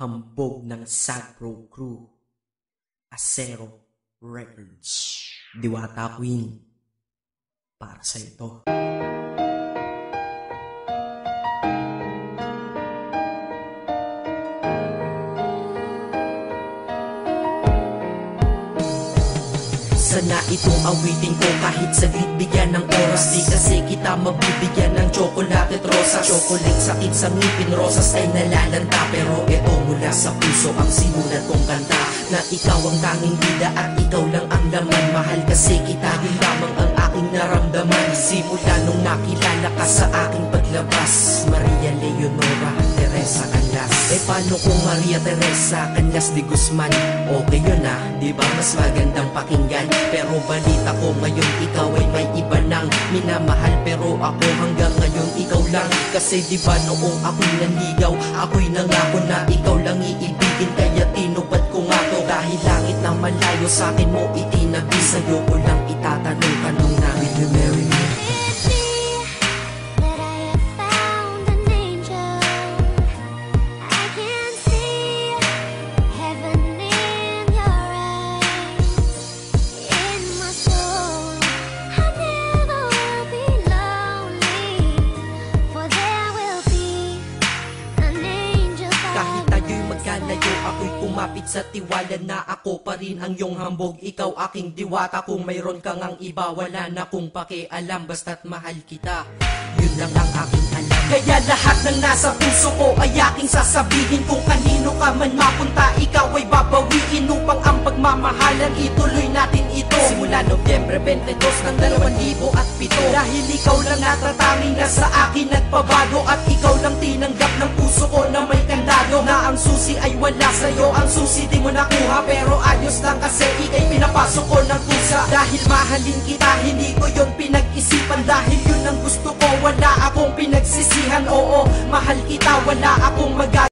Hambog ng Sagpro Crew, Acero Records, Diwata Queen, para sa ito. Sana itong awitin ko kahit saglit bigyan ng oras. Di kasi kita mabibigyan ng tsokolate at rosas. Chocolate sakit sa ngipin, rosas ay nalalanta. Pero eto mula sa puso ang simulat kong kanta, na ikaw ang tanging bida at ikaw lang ang laman. Mahal kasi kita, yun lamang ang aking naramdaman. Simula nung nakilala ka sa aking paglabas. Maria Leonora Teresa Canlas. Paano kung Maria Teresa Canlas de Guzman? Okay yun ah, di ba mas magandang pakinggan? Pero balita ko ngayon ikaw ay may iba nang minamahal. Pero ako hanggang ngayon ikaw lang. Kasi di ba noong ako'y nanligaw, ako'y nangako na ikaw lang iibigin. Kaya tinupad ko nga to, dahil langit na malayo sa akin mo itinabi. Sa'yo ko lang itatanong na, will you marry me? Ako'y kumapit sa tiwala na ako pa rin ang iyong hambog. Ikaw aking diwata, kung mayroon kang ang iba, wala na kung pakialam, basta't mahal kita. Yun lang ang aking alam. Kaya lahat ng nasa puso ko ay aking sasabihin. Kung kanino ka man mapunta, ikaw ay babawiin, upang ang pagmamahalan ituloy natin ito. Simula Nobyembre 22 ng 2007. Dahil ikaw lang natatanging na sa akin nagpabago, at ikaw lang tinanggap ng puso ko na may kandado. Na ang susi ay wala sa'yo, ang susi di mo nakuha. Pero ayos lang kasi ikay pinapasok ko ng kusa. Dahil mahalin kita, hindi ko yun pinag-isipan. Dahil yun ang gusto ko, wala akong pinagsisihan. Oo, mahal kita, wala akong magagawa.